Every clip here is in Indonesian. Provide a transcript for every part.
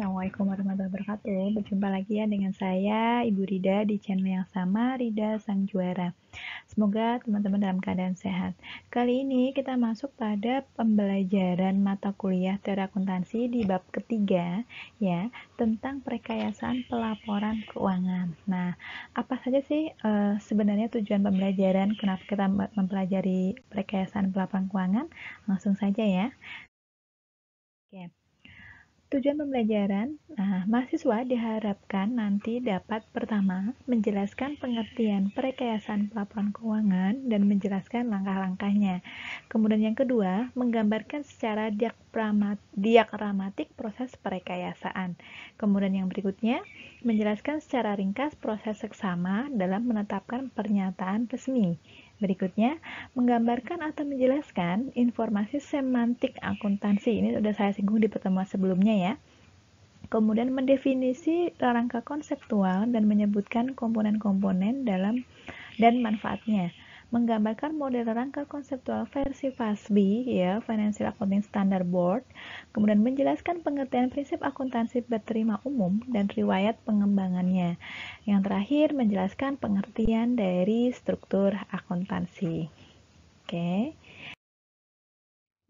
Assalamualaikum warahmatullahi wabarakatuh. Berjumpa lagi ya dengan saya, Ibu Rida, di channel yang sama, Rida Sang Juara. Semoga teman-teman dalam keadaan sehat. Kali ini kita masuk pada pembelajaran mata kuliah teori akuntansi di bab ketiga, ya, tentang perekayasaan pelaporan keuangan. Nah, apa saja sih sebenarnya tujuan pembelajaran? Kenapa kita mempelajari perekayasaan pelaporan keuangan? Langsung saja ya. Oke. Tujuan pembelajaran, mahasiswa diharapkan nanti dapat pertama, menjelaskan pengertian perekayasaan pelaporan keuangan dan menjelaskan langkah-langkahnya. Kemudian yang kedua, menggambarkan secara diagramatik proses perekayasaan. Kemudian yang berikutnya, menjelaskan secara ringkas proses seksama dalam menetapkan pernyataan resmi. Berikutnya, menggambarkan atau menjelaskan informasi semantik akuntansi. Ini sudah saya singgung di pertemuan sebelumnya ya. Kemudian mendefinisi rangka konseptual dan menyebutkan komponen-komponen dalam dan manfaatnya. Menggambarkan model rangka konseptual versi FASB, ya, Financial Accounting Standard Board. Kemudian menjelaskan pengertian prinsip akuntansi berterima umum dan riwayat pengembangannya. Yang terakhir, menjelaskan pengertian dari struktur akuntansi. Oke.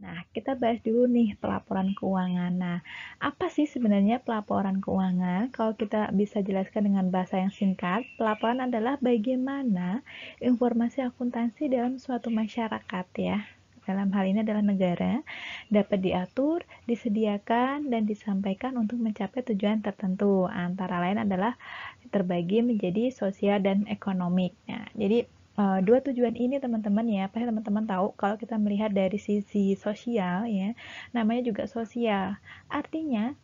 Nah, kita bahas dulu nih pelaporan keuangan. Nah, apa sih sebenarnya pelaporan keuangan? Kalau kita bisa jelaskan dengan bahasa yang singkat, pelaporan adalah bagaimana informasi akuntansi dalam suatu masyarakat ya. Dalam hal ini adalah negara, dapat diatur, disediakan, dan disampaikan untuk mencapai tujuan tertentu. Antara lain adalah terbagi menjadi sosial dan ekonomik. Nah, jadi dua tujuan ini teman-teman ya, pasti teman-teman tahu kalau kita melihat dari sisi sosial ya, namanya juga sosial. Artinya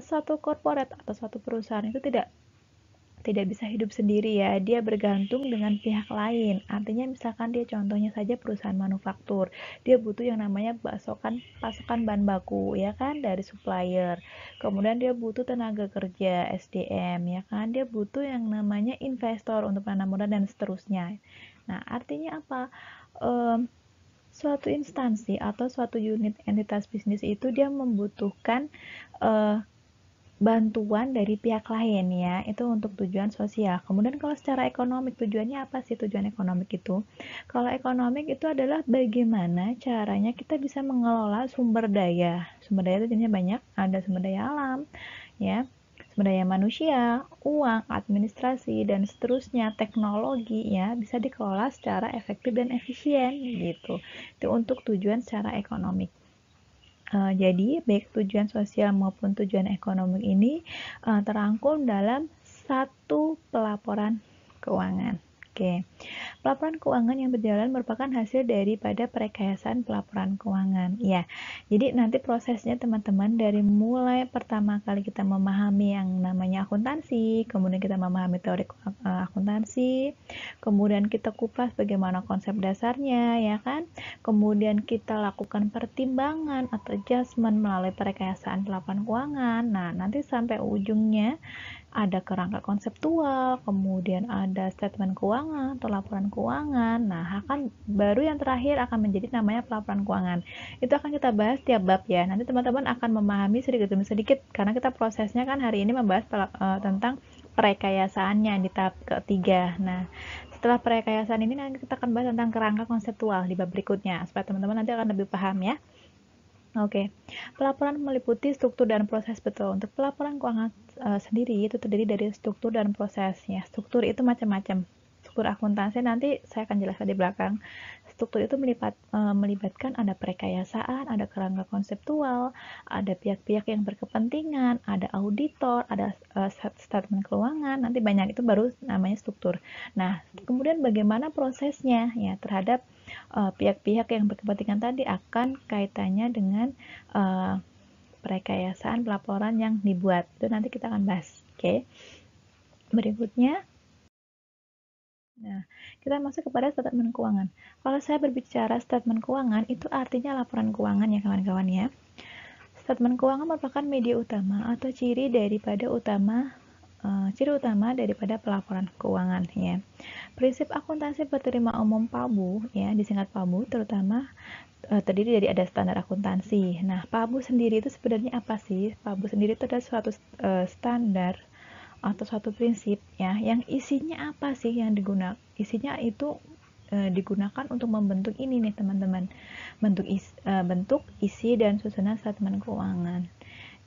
suatu korporat atau suatu perusahaan itu tidak bisa hidup sendiri ya, dia bergantung dengan pihak lain. Artinya misalkan dia contohnya saja perusahaan manufaktur, dia butuh yang namanya pasokan bahan baku ya kan dari supplier. Kemudian dia butuh tenaga kerja SDM ya kan, dia butuh yang namanya investor untuk penanam modal dan seterusnya. Nah, artinya apa? Suatu instansi atau suatu unit entitas bisnis itu dia membutuhkan bantuan dari pihak lain ya, itu untuk tujuan sosial. Kemudian kalau secara ekonomik, tujuannya apa sih tujuan ekonomik itu? Kalau ekonomik itu adalah bagaimana caranya kita bisa mengelola sumber daya. Sumber daya itu jenisnya banyak, ada sumber daya alam, ya, sumber daya manusia, uang, administrasi, dan seterusnya, teknologi ya, bisa dikelola secara efektif dan efisien gitu. Itu untuk tujuan secara ekonomik. Jadi, baik tujuan sosial maupun tujuan ekonomi ini terangkum dalam satu pelaporan keuangan. Oke. Pelaporan keuangan yang berjalan merupakan hasil daripada perekayasaan pelaporan keuangan. Ya, jadi nanti prosesnya teman-teman dari mulai pertama kali kita memahami yang namanya akuntansi, kemudian kita memahami teori akuntansi, kemudian kita kupas bagaimana konsep dasarnya, ya kan? Kemudian kita lakukan pertimbangan atau adjustment melalui perekayasaan pelaporan keuangan. Nah, nanti sampai ujungnya ada kerangka konseptual, kemudian ada statement keuangan atau laporan keuangan. Nah, akan baru yang terakhir akan menjadi namanya pelaporan keuangan. Itu akan kita bahas tiap bab ya. Nanti teman-teman akan memahami sedikit demi sedikit karena kita prosesnya kan hari ini membahas tentang perekayasaannya di tahap ketiga. Nah, setelah perekayasaan ini nanti kita akan bahas tentang kerangka konseptual di bab berikutnya supaya teman-teman nanti akan lebih paham ya. Oke, pelaporan meliputi struktur dan proses betul. Untuk pelaporan keuangan sendiri itu terdiri dari struktur dan prosesnya. Struktur itu macam-macam. Struktur akuntansi nanti saya akan jelaskan di belakang. Struktur itu melibatkan ada perekayasaan, ada kerangka konseptual, ada pihak-pihak yang berkepentingan, ada auditor, ada statement keuangan. Nanti banyak itu baru namanya struktur. Nah, kemudian bagaimana prosesnya ya terhadap pihak-pihak yang berkepentingan tadi akan kaitannya dengan perekayasaan pelaporan yang dibuat. Itu nanti kita akan bahas. Oke. Berikutnya, nah, kita masuk kepada statement keuangan. Kalau saya berbicara statement keuangan, itu artinya laporan keuangan ya kawan-kawan ya. Statement keuangan merupakan media utama atau ciri daripada utama ciri utama daripada pelaporan keuangan ya. Prinsip akuntansi berterima umum PABU ya, disingkat PABU, terutama terdiri dari ada standar akuntansi. Nah, PABU sendiri itu sebenarnya apa sih? PABU sendiri itu adalah suatu standar atau suatu prinsip ya, yang isinya apa sih yang digunakan? Isinya itu digunakan untuk membentuk ini nih teman-teman, bentuk, isi, dan susunan statement keuangan.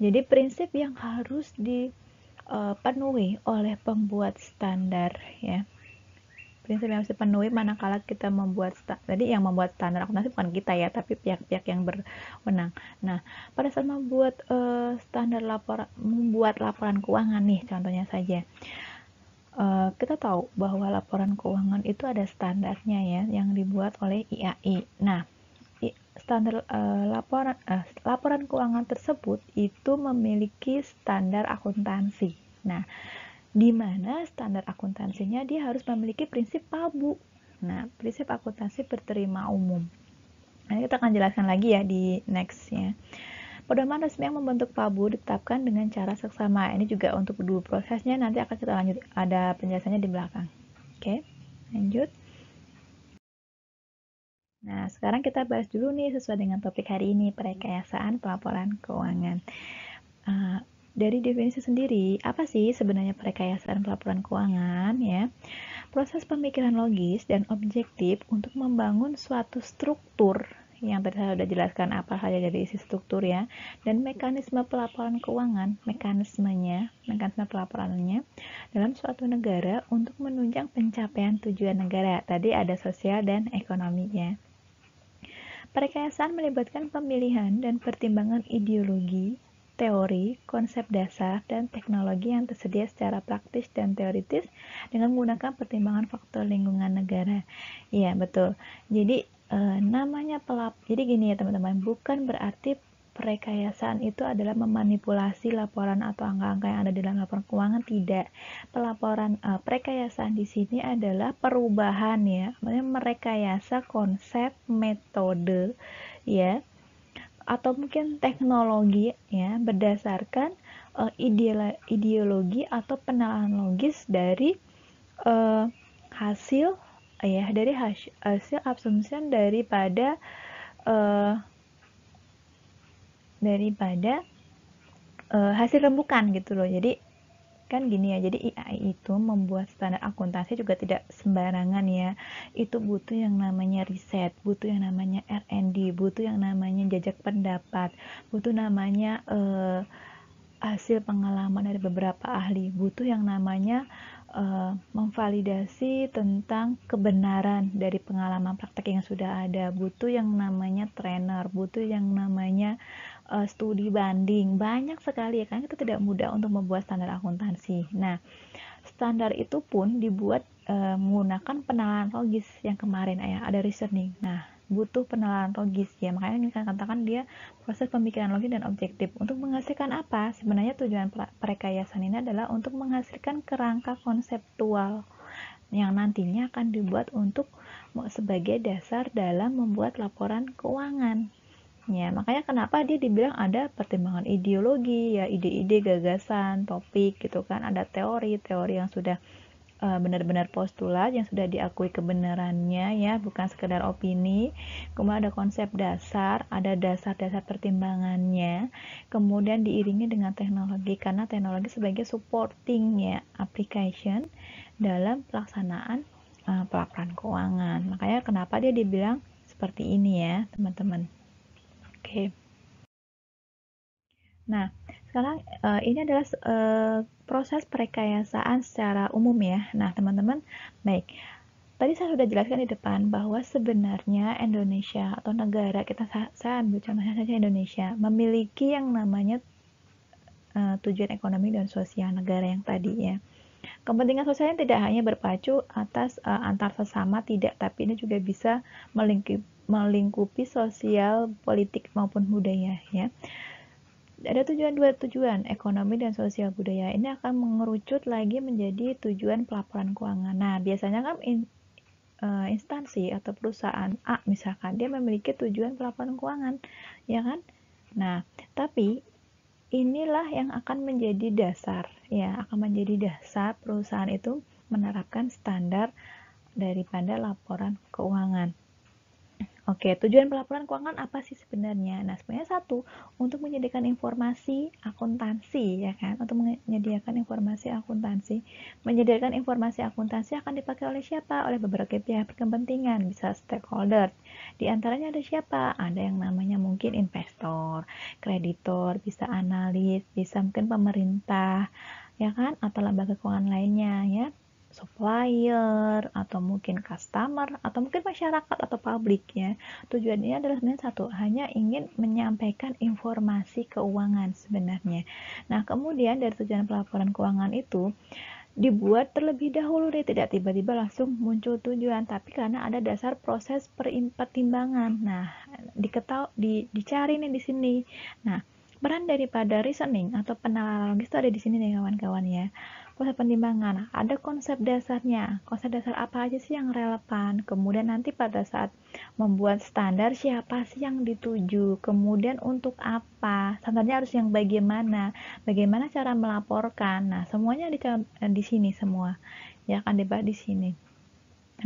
Jadi prinsip yang harus dipenuhi oleh pembuat standar ya. Prinsip yang harus dipenuhi manakala kita membuat tadi yang membuat standar akuntansi bukan kita ya, tapi pihak-pihak yang berwenang. Nah, pada saat membuat membuat laporan keuangan nih, contohnya saja, kita tahu bahwa laporan keuangan itu ada standarnya ya, yang dibuat oleh IAI. Nah, standar laporan keuangan tersebut itu memiliki standar akuntansi. Nah, di mana standar akuntansinya dia harus memiliki prinsip PABU. Nah, prinsip akuntansi berterima umum. Nah, kita akan jelaskan lagi ya di next ya. Pedoman resmi yang membentuk PABU ditetapkan dengan cara seksama. Ini juga untuk dulu prosesnya, nanti akan kita lanjut, ada penjelasannya di belakang. Oke, lanjut. Nah, sekarang kita bahas dulu nih sesuai dengan topik hari ini, perekayasaan pelaporan keuangan. Dari definisi sendiri, apa sih sebenarnya perekayasaan pelaporan keuangan ya? Proses pemikiran logis dan objektif untuk membangun suatu struktur yang tadi saya sudah jelaskan apa saja dari isi struktur ya, dan mekanisme pelaporan keuangan, mekanisme pelaporannya dalam suatu negara untuk menunjang pencapaian tujuan negara. Tadi ada sosial dan ekonominya. Perekayasaan melibatkan pemilihan dan pertimbangan ideologi, teori, konsep dasar, dan teknologi yang tersedia secara praktis dan teoritis dengan menggunakan pertimbangan faktor lingkungan negara. Iya, betul. Jadi jadi gini ya teman-teman, bukan berarti perekayasaan itu adalah memanipulasi laporan atau angka-angka yang ada di dalam laporan keuangan, tidak. Perekayasaan di sini adalah perubahan ya, maksudnya merekayasa konsep, metode ya, atau mungkin teknologi ya, berdasarkan ideologi atau penilaian logis dari hasil assumption daripada hasil rembukan gitu loh. Jadi kan gini ya, jadi IAI itu membuat standar akuntansi juga tidak sembarangan ya. Itu butuh yang namanya riset, butuh yang namanya R&D, butuh yang namanya jajak pendapat, butuh namanya hasil pengalaman dari beberapa ahli, butuh yang namanya memvalidasi tentang kebenaran dari pengalaman praktek yang sudah ada, butuh yang namanya trainer, butuh yang namanya studi banding. Banyak sekali ya kan, itu tidak mudah untuk membuat standar akuntansi. Nah, standar itu pun dibuat menggunakan penilaian logis yang kemarin ya, ada reasoning. Nah, butuh penilaian logis ya, makanya ini kan katakan dia proses pemikiran logis dan objektif untuk menghasilkan apa? Sebenarnya tujuan perekayasaan ini adalah untuk menghasilkan kerangka konseptual yang nantinya akan dibuat untuk sebagai dasar dalam membuat laporan keuangan. Ya, makanya kenapa dia dibilang ada pertimbangan ideologi ya, ide-ide, gagasan, topik gitu kan, ada teori-teori yang sudah benar-benar postulat yang sudah diakui kebenarannya ya, bukan sekedar opini. Kemudian ada konsep dasar, ada dasar-dasar pertimbangannya, kemudian diiringi dengan teknologi, karena teknologi sebagai supporting ya application dalam pelaksanaan pelaporan keuangan. Makanya kenapa dia dibilang seperti ini ya teman-teman. Oke. Nah, sekarang ini adalah proses perekayasaan secara umum ya. Nah, teman-teman, baik. Tadi saya sudah jelaskan di depan bahwa sebenarnya Indonesia atau negara kita, saya ambil contohnya saja Indonesia, memiliki yang namanya tujuan ekonomi dan sosial negara yang tadi ya. Kepentingan sosialnya tidak hanya berpacu atas antar sesama, tidak, tapi ini juga bisa melingkupi sosial, politik maupun budaya ya. Ada dua tujuan, ekonomi dan sosial budaya. Ini akan mengerucut lagi menjadi tujuan pelaporan keuangan. Nah, biasanya kan instansi atau perusahaan A misalkan dia memiliki tujuan pelaporan keuangan, ya kan? Nah, tapi inilah yang akan menjadi dasar, ya, akan menjadi dasar perusahaan itu menerapkan standar daripada laporan keuangan. Oke, tujuan pelaporan keuangan apa sih sebenarnya? Nah, sebenarnya satu, untuk menyediakan informasi akuntansi, ya kan? Untuk menyediakan informasi akuntansi. Menyediakan informasi akuntansi akan dipakai oleh siapa? Oleh beberapa pihak berkepentingan, bisa stakeholder. Di antaranya ada siapa? Ada yang namanya mungkin investor, kreditor, bisa analis, bisa mungkin pemerintah, ya kan? Atau lembaga keuangan lainnya, ya, supplier, atau mungkin customer, atau mungkin masyarakat atau publik, ya. Tujuannya adalah sebenarnya satu, hanya ingin menyampaikan informasi keuangan sebenarnya. Nah, kemudian dari tujuan pelaporan keuangan itu dibuat terlebih dahulu nih, tidak tiba-tiba langsung muncul tujuan, tapi karena ada dasar proses pertimbangan. Nah, dicari nih di sini. Nah, peran daripada reasoning atau penalaran logis itu ada di sini nih kawan-kawan, ya. Proses pertimbangan, ada konsep dasarnya. Konsep dasar apa aja sih yang relevan? Kemudian nanti pada saat membuat standar, siapa sih yang dituju? Kemudian untuk apa? Standarnya harus yang bagaimana? Bagaimana cara melaporkan? Nah, semuanya di sini semua. Ya, akan dibahas di sini.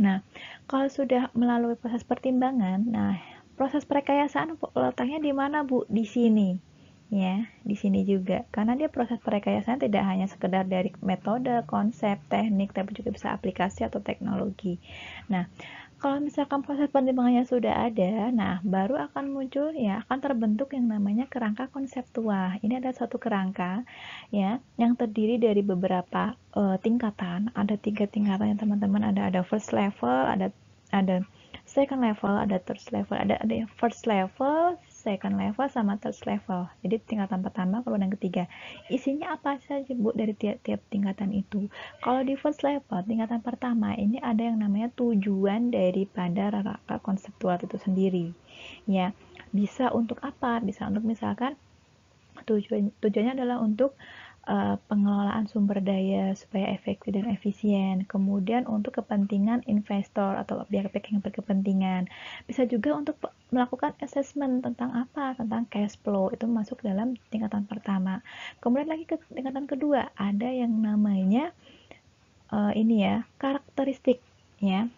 Nah, kalau sudah melalui proses pertimbangan, nah, proses perekayasaan letaknya di mana, Bu? Di sini. Ya, di sini juga. Karena dia proses perekayasaan tidak hanya sekedar dari metode, konsep, teknik, tapi juga bisa aplikasi atau teknologi. Nah, kalau misalkan proses pertimbangannya sudah ada, nah baru akan muncul, ya, akan terbentuk yang namanya kerangka konseptual. Ini ada suatu kerangka, ya, yang terdiri dari beberapa tingkatan. Ada 3 tingkatan ya teman-teman. Ada first level, ada second level, ada third level, ada first level, second level, sama third level. Jadi tingkatan pertama, kedua, dan ketiga. Isinya apa saja, Bu, dari tiap-tiap tingkatan itu? Kalau di first level, tingkatan pertama, ini ada yang namanya tujuan daripada kerangka konseptual itu sendiri. Ya, bisa untuk apa? Bisa untuk misalkan tujuannya adalah untuk pengelolaan sumber daya supaya efektif dan efisien. Kemudian untuk kepentingan investor atau pihak-pihak yang berkepentingan. Bisa juga untuk melakukan assessment tentang apa? Tentang cash flow. Itu masuk dalam tingkatan pertama. Kemudian lagi ke tingkatan kedua, ada yang namanya ini ya, karakteristik, ya.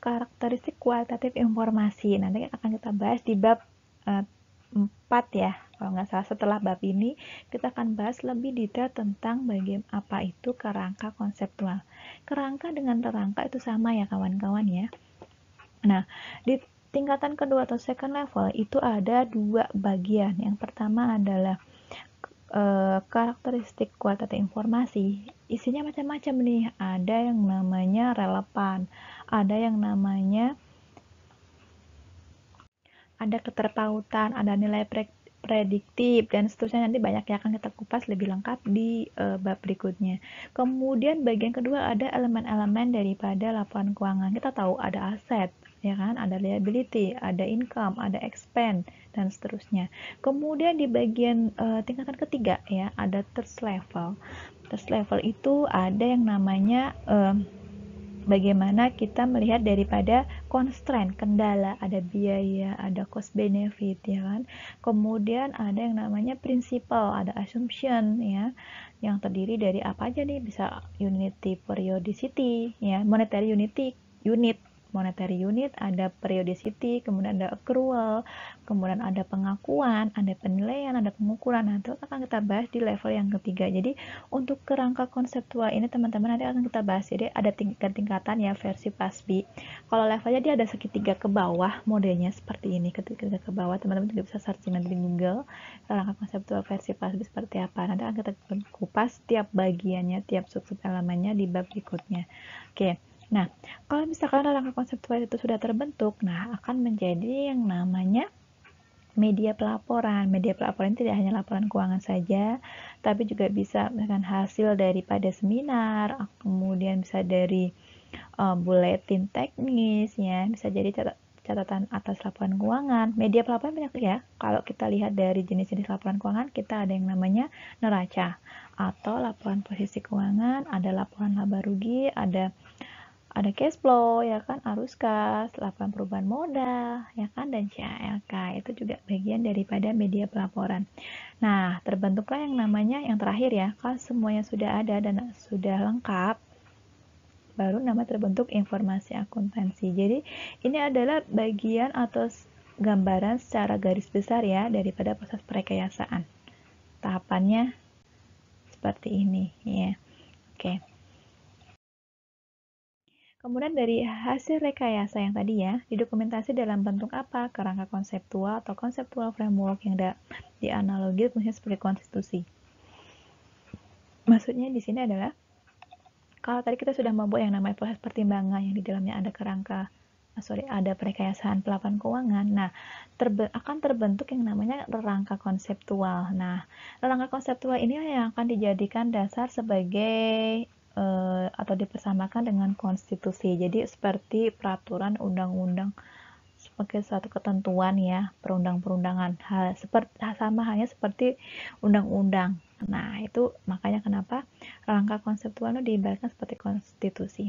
Karakteristik kualitatif informasi. Nanti akan kita bahas di bab 4 ya, kalau nggak salah. Setelah bab ini kita akan bahas lebih detail tentang bagaimana apa itu kerangka konseptual. Kerangka dengan terangka itu sama ya kawan-kawan, ya. Nah, di tingkatan kedua atau second level itu ada 2 bagian. Yang pertama adalah karakteristik kualitatif informasi. Isinya macam-macam nih. Ada yang namanya relevan, ada yang namanya ada keterpautan, ada nilai prediktif, dan seterusnya. Nanti banyak yang akan kita kupas lebih lengkap di bab berikutnya. Kemudian bagian kedua ada elemen-elemen daripada laporan keuangan. Kita tahu ada aset, ya kan, ada liability, ada income, ada expense, dan seterusnya. Kemudian di bagian tingkatan ketiga, ya, ada third level. Third level itu ada yang namanya bagaimana kita melihat daripada constraint, kendala, ada biaya, ada cost benefit, ya kan. Kemudian ada yang namanya principle, ada assumption, ya, yang terdiri dari apa aja nih? Bisa unity periodicity, ya, monetary unit, ada periodicity, kemudian ada accrual, kemudian ada pengakuan, ada penilaian, ada pengukuran. Nah, itu akan kita bahas di level yang ketiga. Jadi untuk kerangka konseptual ini teman-teman nanti akan kita bahas. Jadi ada tingkatan ya, versi PASBI. Kalau levelnya dia ada segitiga ke bawah, modelnya seperti ini. Ketika ke bawah teman-teman juga bisa searching nanti di Google kerangka konseptual versi PASBI seperti apa. Nanti akan kita kupas tiap bagiannya, tiap sub-sub elemennya di bab berikutnya. Oke. Nah, kalau misalkan kerangka konseptual itu sudah terbentuk, nah akan menjadi yang namanya media pelaporan. Media pelaporan tidak hanya laporan keuangan saja, tapi juga bisa misalkan hasil daripada seminar, kemudian bisa dari buletin teknis, ya, bisa jadi catatan atas laporan keuangan. Media pelaporan banyak ya. Kalau kita lihat dari jenis-jenis laporan keuangan, kita ada yang namanya neraca atau laporan posisi keuangan, ada laporan laba rugi, ada Ada cash flow, ya kan, arus kas, laporan perubahan modal, ya kan, dan CALK. Itu juga bagian daripada media pelaporan. Nah, terbentuklah yang namanya yang terakhir ya, kalau semuanya sudah ada dan sudah lengkap, baru nama terbentuk informasi akuntansi. Jadi, ini adalah bagian atau gambaran secara garis besar ya daripada proses perekayasaan. Tahapannya seperti ini ya. Oke. Kemudian dari hasil rekayasa yang tadi ya, didokumentasi dalam bentuk apa? Kerangka konseptual atau konseptual framework yang dianalogi fungsinya seperti konstitusi. Maksudnya di sini adalah kalau tadi kita sudah membuat yang namanya proses pertimbangan yang di dalamnya ada ada perekayasaan pelaporan keuangan. Nah, akan terbentuk yang namanya rangka konseptual. Nah, rangka konseptual ini yang akan dijadikan dasar sebagai atau dipersamakan dengan konstitusi. Jadi seperti peraturan undang-undang sebagai suatu ketentuan ya, perundang-perundangan. Sama halnya seperti undang-undang. Nah, itu makanya kenapa rangka konseptual itu diibaratkan seperti konstitusi.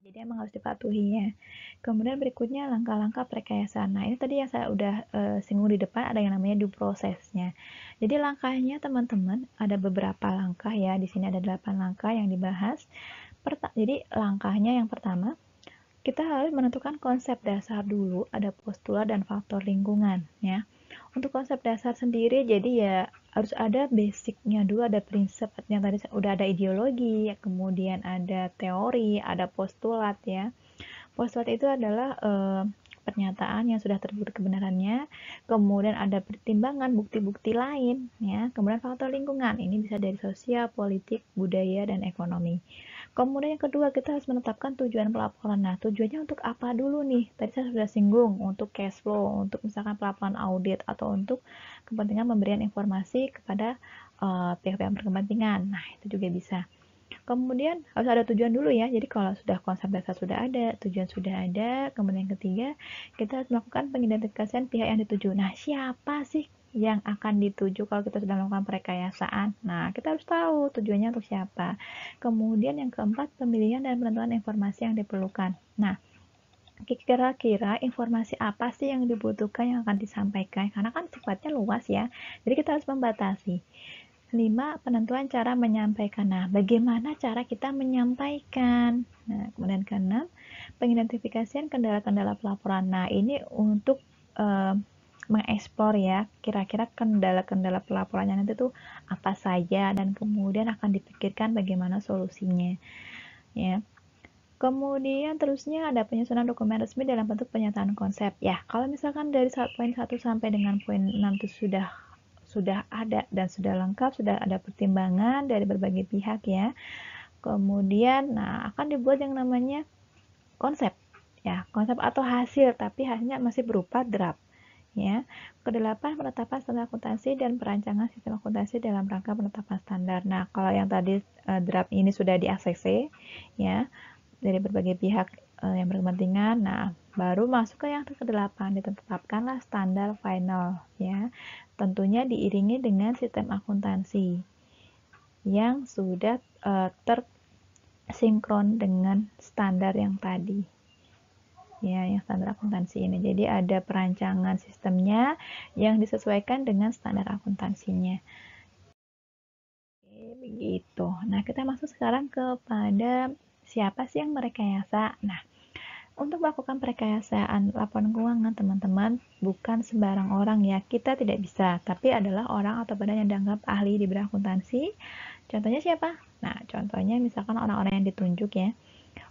Jadi emang harus dipatuhi ya. Kemudian berikutnya langkah-langkah perekayasaan. Nah, ini tadi yang saya udah singgung di depan, ada yang namanya due process-nya. Jadi langkahnya teman-teman ada beberapa langkah ya. Di sini ada 8 langkah yang dibahas. Jadi langkahnya yang pertama, kita harus menentukan konsep dasar dulu, ada postulat dan faktor lingkungan ya. Untuk konsep dasar sendiri, jadi ya harus ada basicnya dulu, ada prinsip yang tadi udah ada ideologi, kemudian ada teori, ada postulat ya. Postulat itu adalah pernyataan yang sudah terbukti kebenarannya, kemudian ada pertimbangan bukti-bukti lain ya, kemudian faktor lingkungan, ini bisa dari sosial, politik, budaya, dan ekonomi. Kemudian yang kedua, kita harus menetapkan tujuan pelaporan. Nah, tujuannya untuk apa dulu nih? Tadi saya sudah singgung, untuk cash flow, untuk misalkan pelaporan audit, atau untuk kepentingan pemberian informasi kepada pihak-pihak berkepentingan. Nah, itu juga bisa. Kemudian harus ada tujuan dulu ya. Jadi kalau sudah konsep dasar sudah ada, tujuan sudah ada, kemudian yang ketiga, kita harus melakukan pengidentifikasian pihak yang dituju. Nah, siapa sih yang akan dituju kalau kita sudah melakukan perekayasaan? Nah, kita harus tahu tujuannya untuk siapa. Kemudian yang keempat, pemilihan dan penentuan informasi yang diperlukan. Nah, kira-kira informasi apa sih yang dibutuhkan yang akan disampaikan? Karena kan sifatnya luas ya. Jadi kita harus membatasi. 5. Penentuan cara menyampaikan. Nah, bagaimana cara kita menyampaikan? Nah, kemudian ke-6, pengidentifikasian kendala-kendala pelaporan. Nah, ini untuk mengeksplor ya, kira-kira kendala-kendala pelaporannya nanti tuh apa saja, dan kemudian akan dipikirkan bagaimana solusinya. Ya. Kemudian terusnya ada penyusunan dokumen resmi dalam bentuk pernyataan konsep. Ya, kalau misalkan dari poin 1 sampai dengan poin 6 itu sudah ada dan sudah lengkap, sudah ada pertimbangan dari berbagai pihak ya. Kemudian, nah akan dibuat yang namanya konsep, ya konsep atau hasil, tapi hasilnya masih berupa draft. Ya, kedelapan penetapan standar akuntansi dan perancangan sistem akuntansi dalam rangka penetapan standar. Nah, kalau yang tadi draft ini sudah di ACC, ya dari berbagai pihak yang berkepentingan. Nah, baru masuk ke yang ke-8, ditetapkanlah standar final ya. Tentunya diiringi dengan sistem akuntansi yang sudah tersinkron dengan standar yang tadi. Ya, yang standar akuntansi ini. Jadi ada perancangan sistemnya yang disesuaikan dengan standar akuntansinya. Oke, begitu. Nah, kita masuk sekarang kepada siapa sih yang merekayasa. Nah, untuk melakukan perekayasaan laporan keuangan, teman-teman, bukan sembarang orang ya. Kita tidak bisa, tapi adalah orang atau badan yang dianggap ahli di bidang akuntansi. Contohnya siapa? Nah, contohnya misalkan orang-orang yang ditunjuk ya.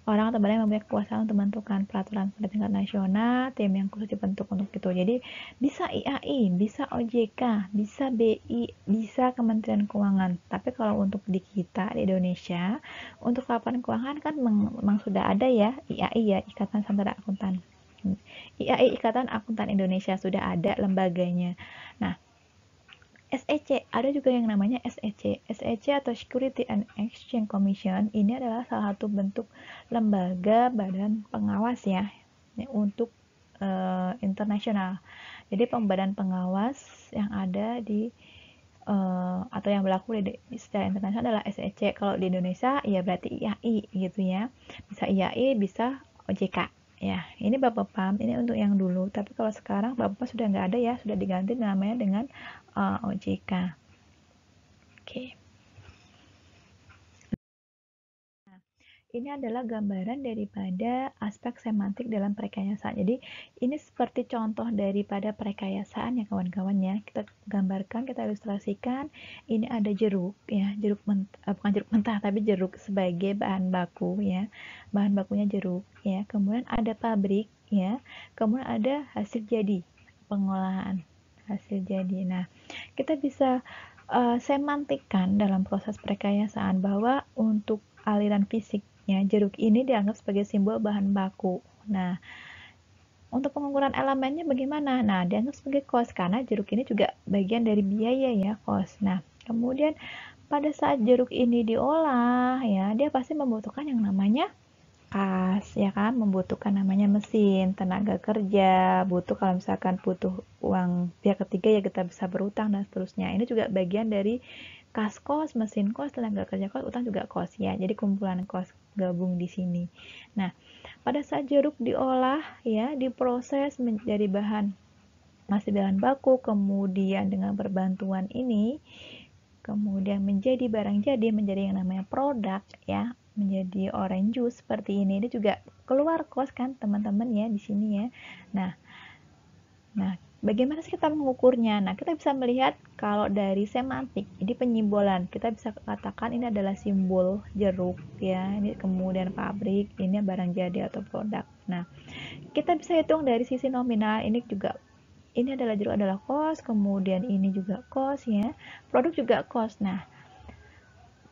Orang atau badan yang mempunyai kekuasaan untuk menentukan peraturan pada tingkat nasional, tim yang khusus dibentuk untuk itu. Jadi, bisa IAI, bisa OJK, bisa BI, bisa Kementerian Keuangan. Tapi kalau untuk di kita, di Indonesia, untuk laporan keuangan kan memang sudah ada ya, IAI ya, Ikatan Santera Akuntan. IAI, Ikatan Akuntan Indonesia, sudah ada lembaganya. Nah, SEC, ada juga yang namanya SEC. SEC atau Security and Exchange Commission ini adalah salah satu bentuk lembaga badan pengawas ya untuk internasional. Jadi badan pengawas yang ada di atau yang berlaku secara internasional adalah SEC. Kalau di Indonesia ya berarti IAI gitu ya. Bisa IAI, bisa OJK. Ya, ini Bapak paham, ini untuk yang dulu. Tapi kalau sekarang Bapak sudah nggak ada ya, sudah diganti namanya dengan OJK. Oke. Ini adalah gambaran daripada aspek semantik dalam perkayasaan. Jadi, ini seperti contoh daripada perkayasaan ya kawan-kawan ya. Kita gambarkan, kita ilustrasikan. Ini ada jeruk ya, jeruk mentah, bukan jeruk mentah tapi jeruk sebagai bahan baku ya. Bahan bakunya jeruk ya. Kemudian ada pabrik ya. Kemudian ada hasil jadi, pengolahan hasil jadi. Nah, kita bisa semantikan dalam proses perkayasaan bahwa untuk aliran fisik ya, jeruk ini dianggap sebagai simbol bahan baku. Nah, untuk pengukuran elemennya bagaimana? Nah, dianggap sebagai cost karena jeruk ini juga bagian dari biaya ya, cost. Nah, kemudian pada saat jeruk ini diolah ya, dia pasti membutuhkan yang namanya kas ya kan, membutuhkan namanya mesin, tenaga kerja, butuh kalau misalkan butuh uang pihak ketiga ya kita bisa berutang dan seterusnya. Ini juga bagian dari kas kos, mesin kos, tenaga kerja kos, utang juga kos ya. Jadi kumpulan kos gabung di sini. Nah, pada saat jeruk diolah ya, diproses menjadi masih bahan baku, kemudian dengan perbantuan ini kemudian menjadi barang jadi, menjadi yang namanya produk ya, menjadi orange juice seperti ini juga keluar kos kan teman-teman ya di sini ya. Nah, bagaimana sih kita mengukurnya? Nah, kita bisa melihat kalau dari semantik, ini penyimbolan. Kita bisa katakan ini adalah simbol jeruk ya, ini kemudian pabrik, ini barang jadi atau produk. Nah, kita bisa hitung dari sisi nominal, ini juga ini adalah jeruk adalah cost, kemudian ini juga cost ya, produk juga cost. Nah,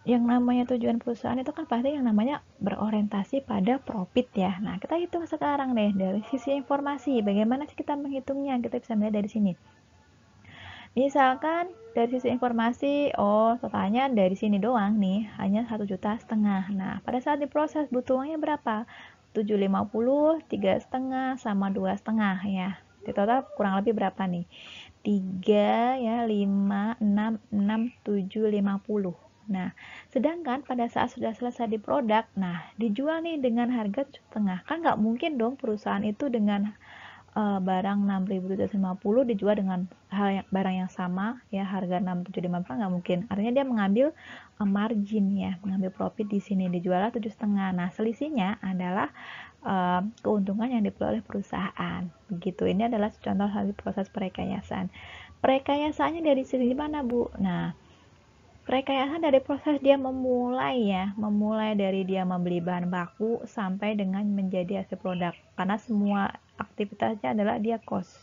yang namanya tujuan perusahaan itu kan pasti yang namanya berorientasi pada profit ya. Nah, kita hitung sekarang deh dari sisi informasi. Bagaimana sih kita menghitungnya? Kita bisa melihat dari sini. Misalkan dari sisi informasi, oh totalnya dari sini doang nih, hanya 1,5 juta. Nah, pada saat diproses butuh uangnya berapa? 750, 3,5 sama 2,5 ya. Di total kurang lebih berapa nih? 3 ya, 5, 6, 6, 7, 50. Nah, sedangkan pada saat sudah selesai di produk, nah dijual nih dengan harga 7,5. Kan nggak mungkin dong perusahaan itu dengan barang 6.750 dijual dengan barang yang sama ya, harga 6.750 nggak mungkin. Artinya dia mengambil margin ya, mengambil profit di sini, dijualnya 7,5. Nah, selisihnya adalah keuntungan yang diperoleh perusahaan. Begitu. Ini adalah contoh dari proses perkayasaan. Perkayasaannya dari sisi mana, Bu? Nah, perkayasaan dari proses dia memulai dari dia membeli bahan baku sampai dengan menjadi hasil produk. Karena semua aktivitasnya adalah dia cost.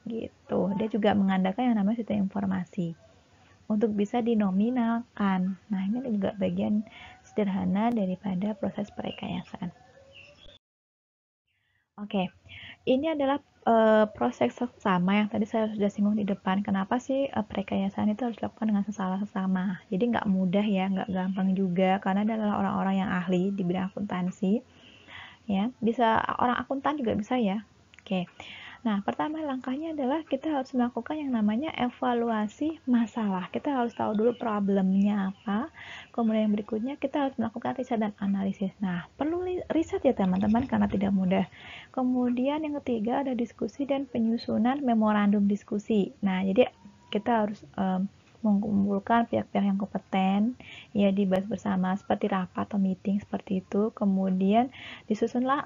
Gitu. Dia juga mengandalkan yang namanya sistem informasi untuk bisa dinominalkan. Nah, ini juga bagian sederhana daripada proses perkayasaan. Oke, ini adalah proses sama yang tadi saya sudah singgung di depan. Kenapa sih perkayasaan itu harus dilakukan dengan sesama? Jadi nggak mudah ya, nggak gampang juga, karena dia adalah orang-orang yang ahli di bidang akuntansi. Ya, bisa orang akuntan juga bisa ya. Oke. Nah, pertama langkahnya adalah kita harus melakukan yang namanya evaluasi masalah. Kita harus tahu dulu problemnya apa. Kemudian yang berikutnya kita harus melakukan riset dan analisis. Nah, perlu riset ya teman-teman karena tidak mudah. Kemudian yang ketiga ada diskusi dan penyusunan memorandum diskusi. Nah, jadi kita harus mengumpulkan pihak-pihak yang kompeten ya, dibahas bersama seperti rapat atau meeting seperti itu. Kemudian disusunlah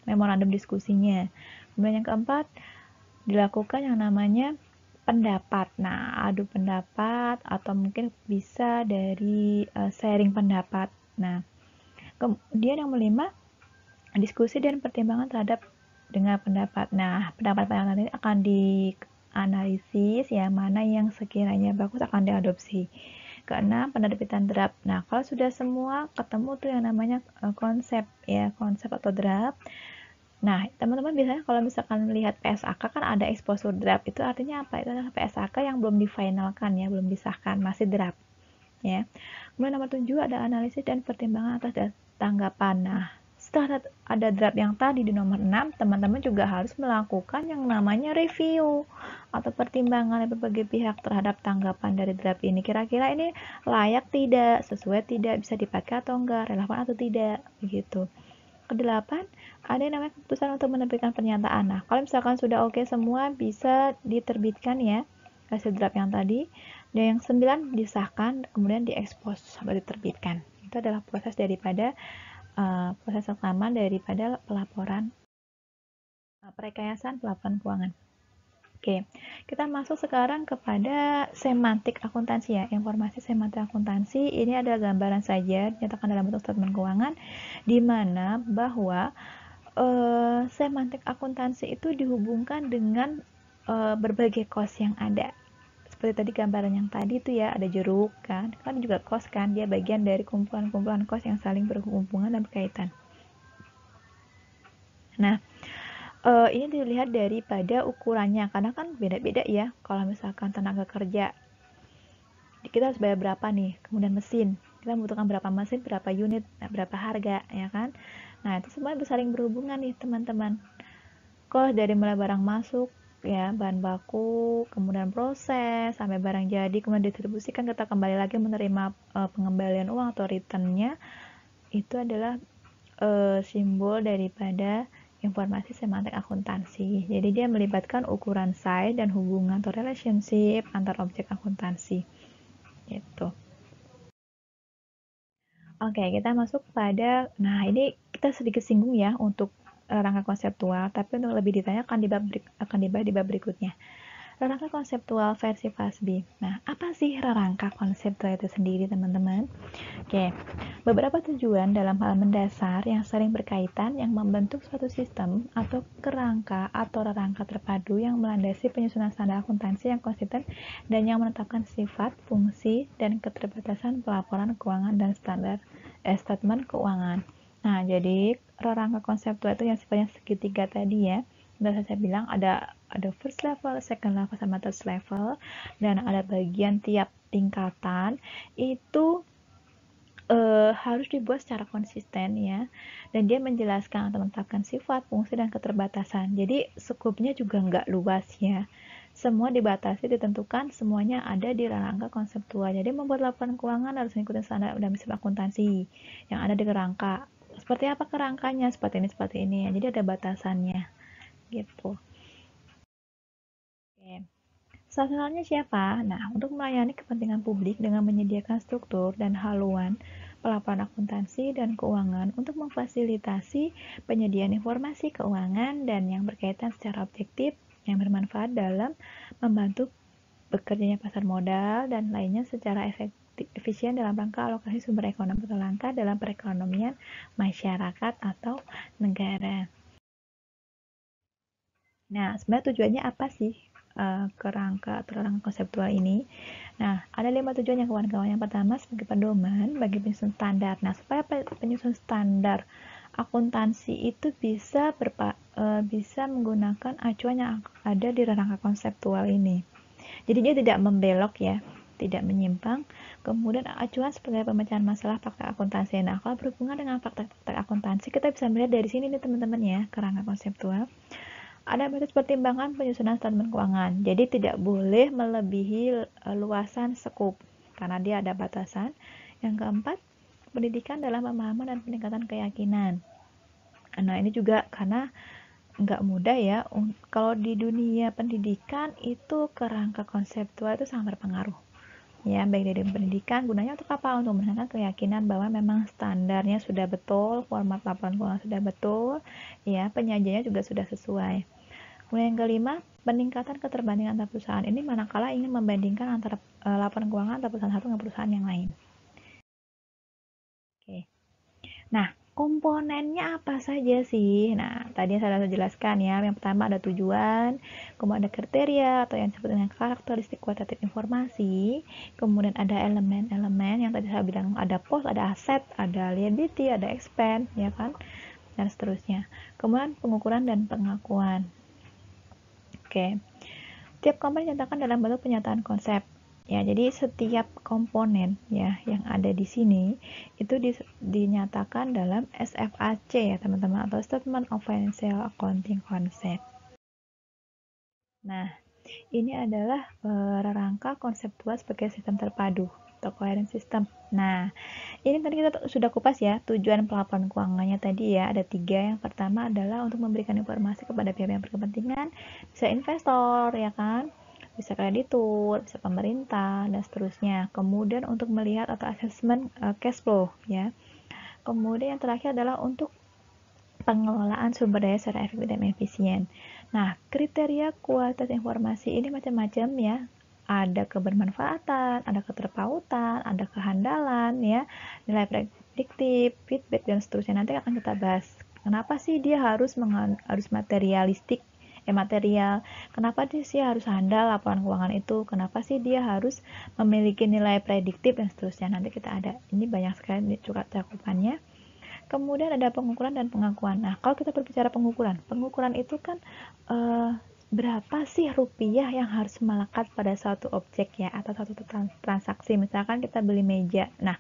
memorandum diskusinya. Kemudian yang keempat, dilakukan yang namanya pendapat. Nah, adu pendapat atau mungkin bisa dari sharing pendapat. Nah, kemudian yang kelima, diskusi dan pertimbangan terhadap dengan pendapat. Nah, pendapat-pendapat ini akan dianalisis ya, mana yang sekiranya bagus akan diadopsi. Keenam, penerbitan draft. Nah, kalau sudah semua ketemu tuh yang namanya konsep ya, konsep atau draft. Nah, teman-teman biasanya kalau misalkan melihat PSAK kan ada exposure draft. Itu artinya apa? Itu adalah PSAK yang belum difinalkan ya, belum disahkan, masih draft ya. Kemudian nomor 7 ada analisis dan pertimbangan atas tanggapan. Nah, setelah ada draft yang tadi di nomor 6, teman-teman juga harus melakukan yang namanya review atau pertimbangan dari berbagai pihak terhadap tanggapan dari draft ini. Kira-kira ini layak tidak, sesuai tidak, bisa dipakai atau enggak, relevan atau tidak, begitu. Kedelapan, ada yang namanya keputusan untuk menerbitkan pernyataan. Nah, kalau misalkan sudah oke semua, bisa diterbitkan ya hasil draft yang tadi. Dan yang 9 disahkan, kemudian diekspos atau diterbitkan. Itu adalah proses daripada proses rekaman daripada pelaporan perekayasan pelaporan keuangan. Oke, kita masuk sekarang kepada semantik akuntansi ya. Informasi semantik akuntansi ini adalah gambaran saja dinyatakan dalam bentuk statement keuangan, di mana bahwa semantik akuntansi itu dihubungkan dengan berbagai cost yang ada. Seperti tadi gambaran yang tadi itu ya, ada jeruk kan juga cost kan, dia bagian dari kumpulan-kumpulan cost yang saling berhubungan dan berkaitan. Nah, ini dilihat daripada ukurannya, karena kan beda-beda ya. Kalau misalkan tenaga kerja, kita harus bayar berapa nih, kemudian mesin, kita membutuhkan berapa mesin, berapa unit, berapa harga, ya kan. Nah, itu semua saling berhubungan nih teman-teman. Cost dari mulai barang masuk, ya, bahan baku, kemudian proses, sampai barang jadi, kemudian distribusikan, kita kembali lagi menerima pengembalian uang atau returnnya, itu adalah simbol daripada informasi semantik akuntansi. Jadi dia melibatkan ukuran size dan hubungan atau relationship antar objek akuntansi. Gitu. Oke, kita masuk pada, nah ini kita sedikit singgung ya untuk rangka konseptual, tapi untuk lebih detailnya akan dibahas di bab berikutnya. Rangka konseptual versi FASB. Nah, apa sih rangka konseptual itu sendiri, teman-teman? Oke, beberapa tujuan dalam hal mendasar yang sering berkaitan yang membentuk suatu sistem atau kerangka atau rangka terpadu yang melandasi penyusunan standar akuntansi yang konsisten dan yang menetapkan sifat, fungsi, dan keterbatasan pelaporan keuangan dan standar statement keuangan. Nah, jadi rangka konseptual itu yang sifatnya segitiga tadi ya. Sudah saya bilang ada first level, second level, sama third level, dan ada bagian tiap tingkatan itu harus dibuat secara konsisten ya, dan dia menjelaskan atau menetapkan sifat, fungsi, dan keterbatasan. Jadi skupnya juga nggak luas ya, semua dibatasi, ditentukan, semuanya ada di rangka konseptual. Jadi membuat laporan keuangan harus mengikuti standar dan prinsip akuntansi yang ada di kerangka. Seperti apa kerangkanya? Seperti ini. Jadi ada batasannya gitu. Oke. Sasarannya siapa? Nah, untuk melayani kepentingan publik dengan menyediakan struktur dan haluan pelaporan akuntansi dan keuangan untuk memfasilitasi penyediaan informasi keuangan dan yang berkaitan secara objektif yang bermanfaat dalam membantu bekerjanya pasar modal dan lainnya secara efisien dalam rangka alokasi sumber ekonomi atau langkah dalam perekonomian masyarakat atau negara. Nah, sebenarnya tujuannya apa sih kerangka atau rangka konseptual ini? Nah, ada 5 tujuannya kawan-kawan. Yang pertama, sebagai pedoman bagi penyusun standar. Nah, supaya penyusun standar akuntansi itu bisa menggunakan acuan yang ada di rangka konseptual ini. Jadi dia tidak membelok ya, tidak menyimpang. Kemudian acuan sebagai pemecahan masalah fakta akuntansi. Nah, kalau berhubungan dengan fakta-fakta akuntansi, kita bisa melihat dari sini nih teman-teman ya, kerangka konseptual. Ada batas pertimbangan penyusunan statement keuangan. Jadi tidak boleh melebihi luasan skup karena dia ada batasan. Yang keempat, pendidikan dalam pemahaman dan peningkatan keyakinan. Nah, ini juga karena nggak mudah ya. Kalau di dunia pendidikan itu kerangka konseptual itu sangat berpengaruh. Ya, baik dari pendidikan, gunanya untuk apa? Untuk meningkatkan keyakinan bahwa memang standarnya sudah betul, format laporan keuangan sudah betul, ya, penyajiannya juga sudah sesuai. Kemudian yang kelima, peningkatan keterbandingan antar perusahaan. Ini manakala ingin membandingkan antara laporan keuangan antar perusahaan satu dengan perusahaan yang lain. Oke. Nah, komponennya apa saja sih? Nah, tadi saya sudah jelaskan ya. Yang pertama ada tujuan, kemudian ada kriteria atau yang disebut dengan karakteristik kualitatif informasi. Kemudian ada elemen-elemen yang tadi saya bilang, ada pos, ada aset, ada liability, ada expense, ya kan? Dan seterusnya. Kemudian pengukuran dan pengakuan. Oke. Tiap komponen dinyatakan dalam bentuk penyataan konsep. Ya, jadi setiap komponen ya yang ada di sini itu dinyatakan dalam SFAC ya teman-teman, atau Statement of Financial Accounting Concept. Nah, ini adalah rangka konseptual sebagai sistem terpadu atau coherent system. Nah, ini tadi kita sudah kupas ya, tujuan pelaporan keuangannya tadi ya, ada 3. Yang pertama adalah untuk memberikan informasi kepada pihak yang berkepentingan, bisa investor ya kan, bisa kreditur, bisa pemerintah, dan seterusnya. Kemudian untuk melihat atau assessment cash flow ya. Kemudian yang terakhir adalah untuk pengelolaan sumber daya secara efektif dan efisien. Nah, kriteria kualitas informasi ini macam-macam ya. Ada kebermanfaatan, ada keterpautan, ada kehandalan ya, nilai prediktif, feedback, dan seterusnya. Nanti akan kita bahas. Kenapa sih dia harus materialistik? Material. Kenapa dia sih harus handal laporan keuangan itu? Kenapa sih dia harus memiliki nilai prediktif dan seterusnya? Nanti kita ada. Ini banyak sekali juga cakupannya. Kemudian ada pengukuran dan pengakuan. Nah, kalau kita berbicara pengukuran itu kan berapa sih rupiah yang harus melekat pada suatu objek ya, atau suatu transaksi. Misalkan kita beli meja. Nah,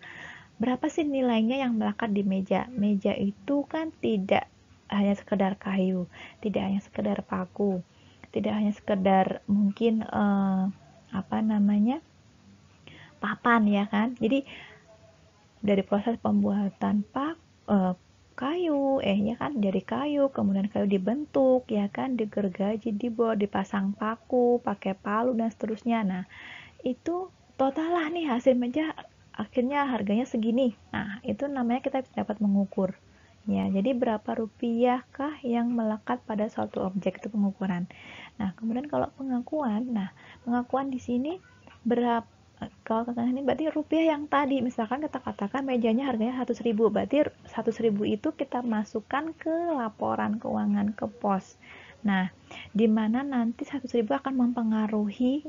berapa sih nilainya yang melekat di meja? Meja itu kan tidak hanya sekedar kayu, tidak hanya sekedar paku, tidak hanya sekedar mungkin papan ya kan. Jadi dari proses pembuatan kayu ya kan, dari kayu, kemudian kayu dibentuk ya kan, digergaji, dibor, dipasang paku, pakai palu dan seterusnya. Nah, itu total lah nih hasil meja akhirnya harganya segini. Nah, itu namanya kita dapat mengukur. Ya, jadi berapa rupiah kah yang melekat pada suatu objek, itu pengukuran. Nah, kemudian kalau pengakuan di sini berapa, kalau katanya ini berarti rupiah yang tadi, misalkan kita katakan mejanya harganya 100.000, berarti 100.000 itu kita masukkan ke laporan keuangan ke pos. Nah, di mana nanti 100.000 akan mempengaruhi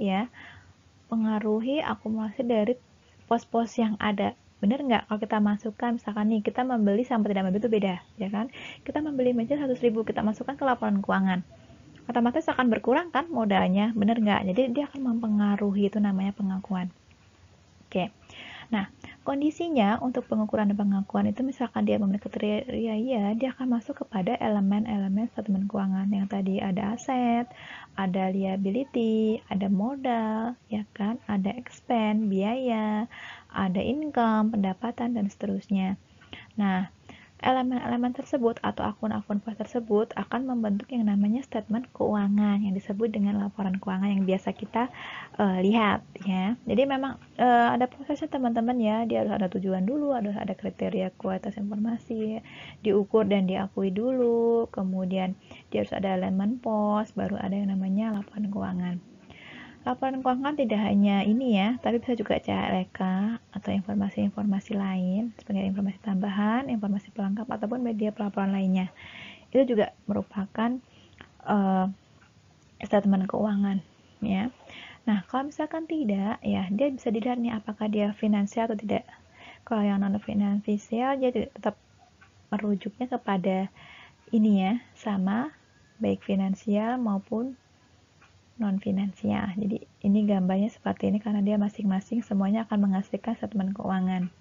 akumulasi dari pos-pos yang ada. Bener nggak kalau kita masukkan, misalkan nih kita membeli sama tidak membeli itu beda ya kan, kita membeli meja 100.000, kita masukkan ke laporan keuangan, otomatis akan berkurang kan modalnya, bener nggak? Jadi dia akan mempengaruhi, itu namanya pengakuan. Oke. Nah, kondisinya untuk pengukuran dan pengakuan itu misalkan dia memiliki kriteria ya, dia akan masuk kepada elemen-elemen statement keuangan yang tadi ada aset, ada liability, ada modal, ya kan, ada expense, biaya, ada income, pendapatan, dan seterusnya. Nah, elemen-elemen tersebut atau akun-akun pos tersebut akan membentuk yang namanya statement keuangan yang disebut dengan laporan keuangan yang biasa kita lihat ya. Jadi memang ada prosesnya teman-teman ya, dia harus ada tujuan dulu, harus ada kriteria kualitas informasi, diukur dan diakui dulu, kemudian dia harus ada elemen pos, baru ada yang namanya laporan keuangan. Laporan keuangan tidak hanya ini ya, tapi bisa juga CLK atau informasi-informasi lain sebagai informasi tambahan, informasi pelengkap, ataupun media pelaporan lainnya. Itu juga merupakan statement keuangan ya. Nah, kalau misalkan tidak, ya dia bisa dilihat nih apakah dia finansial atau tidak. Kalau yang non finansial, dia tetap merujuknya kepada ini ya, sama baik finansial maupun non finansial. Jadi ini gambarnya seperti ini karena dia masing-masing semuanya akan menghasilkan statement keuangan.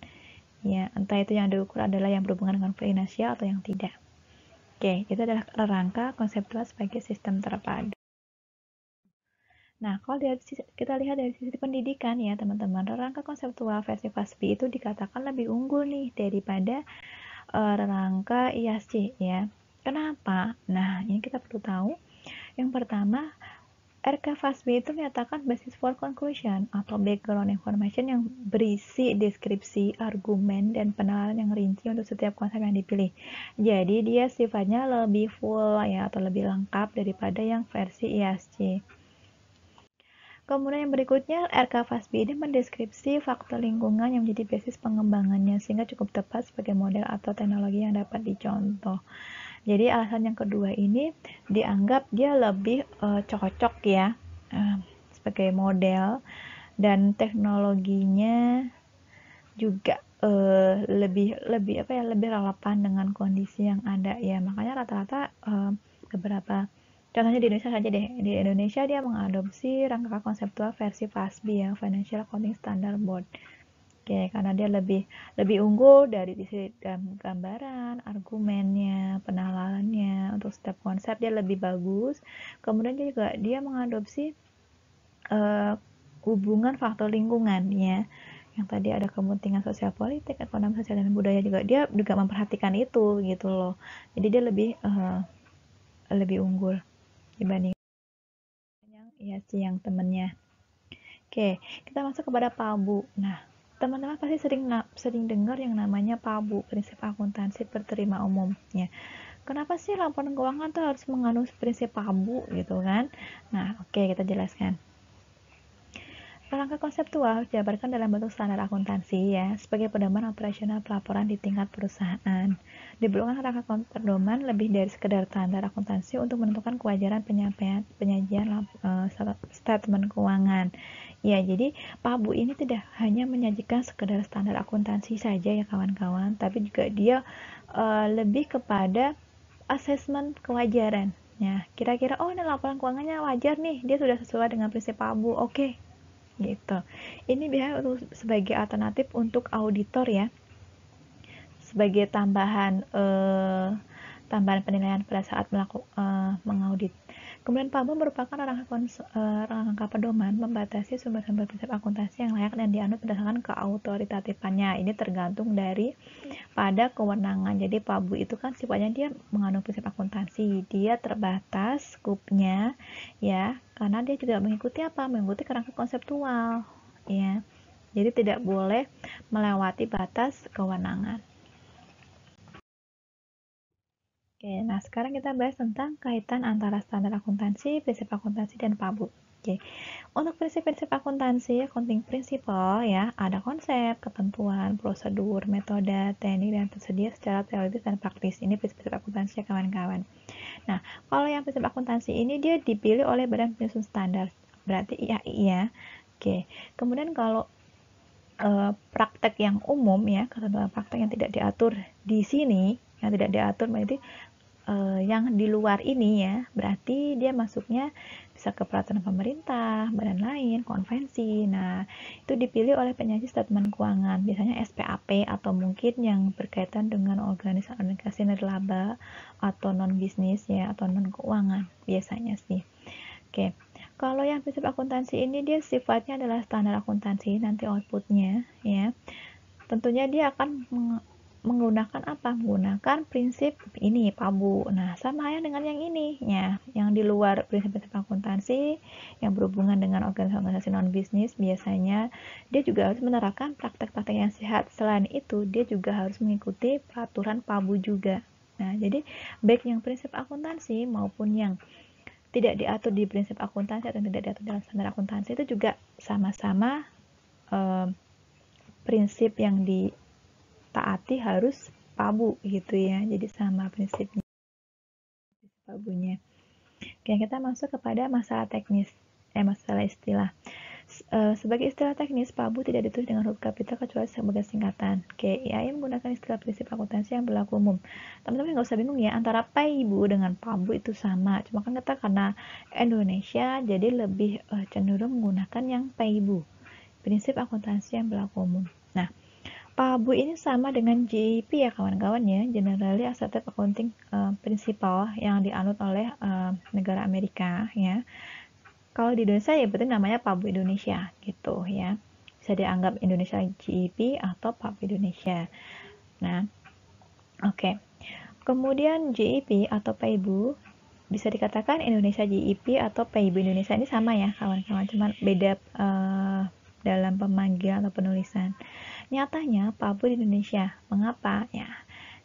Ya, entah itu yang diukur adalah yang berhubungan dengan finansial atau yang tidak. Oke, itu adalah rangka konseptual sebagai sistem terpadu. Nah, kalau kita lihat dari sisi pendidikan ya teman-teman, rangka konseptual versi FASB itu dikatakan lebih unggul nih daripada rangka IASC ya. Kenapa? Nah, ini kita perlu tahu. Yang pertama, RK FASB itu menyatakan basis for conclusion atau background information yang berisi deskripsi, argumen, dan penalaran yang rinci untuk setiap konsep yang dipilih. Jadi dia sifatnya lebih full ya, atau lebih lengkap daripada yang versi IASC. Kemudian yang berikutnya, RK FASB ini mendeskripsi faktor lingkungan yang menjadi basis pengembangannya sehingga cukup tepat sebagai model atau teknologi yang dapat dicontoh. Jadi alasan yang kedua ini dianggap dia lebih cocok ya sebagai model, dan teknologinya juga lebih relevan dengan kondisi yang ada ya. Makanya rata-rata beberapa Contohnya di Indonesia saja deh. Di Indonesia dia mengadopsi rangka konseptual versi FASB ya, Financial Accounting Standard Board. Oke, karena dia lebih unggul dari sisi gambaran, argumennya, penalarannya, untuk setiap konsep dia lebih bagus. Kemudian dia mengadopsi hubungan faktor lingkungan ya. Yang tadi ada kepentingan sosial politik, ekonomi, sosial dan budaya juga dia juga memperhatikan itu gitu loh. Jadi dia lebih unggul dibanding yang temennya. Oke, kita masuk kepada PABU. Nah, teman-teman pasti sering dengar yang namanya PABU, prinsip akuntansi berterima umum ya. Kenapa sih laporan keuangan tuh harus mengandung prinsip PABU gitu kan? Nah, oke, kita jelaskan. Langkah konseptual dijabarkan dalam bentuk standar akuntansi ya, sebagai pedoman operasional pelaporan di tingkat perusahaan. Diperlukan rangka pedoman lebih dari sekedar standar akuntansi untuk menentukan kewajaran penyajian statement keuangan. Ya, jadi PABU ini tidak hanya menyajikan sekedar standar akuntansi saja ya kawan-kawan, tapi juga dia lebih kepada asesmen kewajaran. Ya, kira-kira oh ini laporan keuangannya wajar nih, dia sudah sesuai dengan prinsip PABU. Oke, gitu. Ini biasanya sebagai alternatif untuk auditor ya, sebagai tambahan penilaian pada saat mengaudit. Kemudian PABU merupakan rangka pedoman membatasi sumber-sumber prinsip akuntansi yang layak dan dianut berdasarkan keautoritatifannya. Ini tergantung dari pada kewenangan. Jadi PABU itu kan sifatnya dia mengandung prinsip akuntansi, dia terbatas skupnya ya, karena dia juga mengikuti kerangka konseptual ya. Jadi tidak boleh melewati batas kewenangan. Oke, nah sekarang kita bahas tentang kaitan antara standar akuntansi, prinsip akuntansi, dan PABU. Oke, untuk prinsip-prinsip akuntansi, accounting principle ya, ada konsep, ketentuan, prosedur, metode, teknik, dan tersedia secara teoritis dan praktis. Ini prinsip-prinsip akuntansi ya kawan-kawan. Nah, kalau yang prinsip akuntansi ini dia dipilih oleh Badan Penyusun Standar, berarti IAI ya. Oke, kemudian kalau praktek yang umum ya, ketentuan praktek yang tidak diatur di sini, yang tidak diatur berarti yang di luar ini ya, berarti dia masuknya bisa ke peraturan pemerintah, badan lain, konvensi. Nah, itu dipilih oleh penyaji statement keuangan, biasanya SPAP atau mungkin yang berkaitan dengan organisasi nirlaba atau non bisnis ya, atau non keuangan biasanya sih. Oke. Kalau yang prinsip akuntansi ini dia sifatnya adalah standar akuntansi, nanti outputnya ya. Tentunya dia akan menggunakan menggunakan prinsip ini PABU. Nah, sama halnya dengan yang ini ya, yang di luar prinsip-prinsip akuntansi yang berhubungan dengan organisasi non bisnis, biasanya dia juga harus menerapkan praktek-praktek yang sehat. Selain itu, dia juga harus mengikuti peraturan PABU juga. Nah, jadi baik yang prinsip akuntansi maupun yang tidak diatur di prinsip akuntansi atau tidak diatur dalam standar akuntansi itu juga sama-sama prinsip yang ditaati harus PABU gitu ya. Jadi sama prinsipnya PABU-nya. Oke, kita masuk kepada masalah teknis. Masalah istilah. Sebagai istilah teknis, PABU tidak ditulis dengan huruf kapital kecuali sebagai singkatan. Oke, IAI menggunakan istilah prinsip akuntansi yang berlaku umum. Teman-teman nggak usah bingung ya, antara PAIBU dengan PABU itu sama. Cuma kan kita karena Indonesia, jadi lebih cenderung menggunakan yang PAIBU. Prinsip akuntansi yang berlaku umum. Nah, PABU ini sama dengan GAP ya kawan-kawan ya, Generally Accepted Accounting Principle yang dianut oleh negara Amerika ya. Kalau di Indonesia ya berarti namanya PABU Indonesia gitu ya. Bisa dianggap Indonesia GEP atau PABU Indonesia. Nah, oke. Kemudian GEP atau PAIBU bisa dikatakan Indonesia GEP atau PAIBU Indonesia ini sama ya kawan-kawan, cuman beda dalam pemanggilan atau penulisan. Nyatanya PABU di Indonesia. Mengapa? Ya,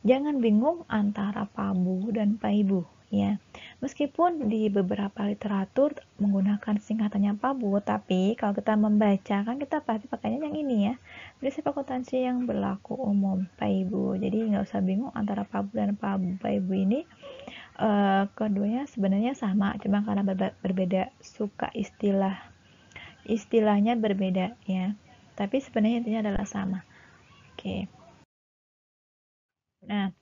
jangan bingung antara PABU dan PAIBU ya. Meskipun di beberapa literatur menggunakan singkatannya PABU, tapi kalau kita membaca kan kita pasti pakainya yang ini ya. Prinsip akuntansi yang berlaku umum PAIBU. Jadi nggak usah bingung antara PABU dan PABU. PAIBU ini keduanya sebenarnya sama, cuma karena berbeda suka istilahnya berbeda ya. Tapi sebenarnya intinya adalah sama. Oke. Nah,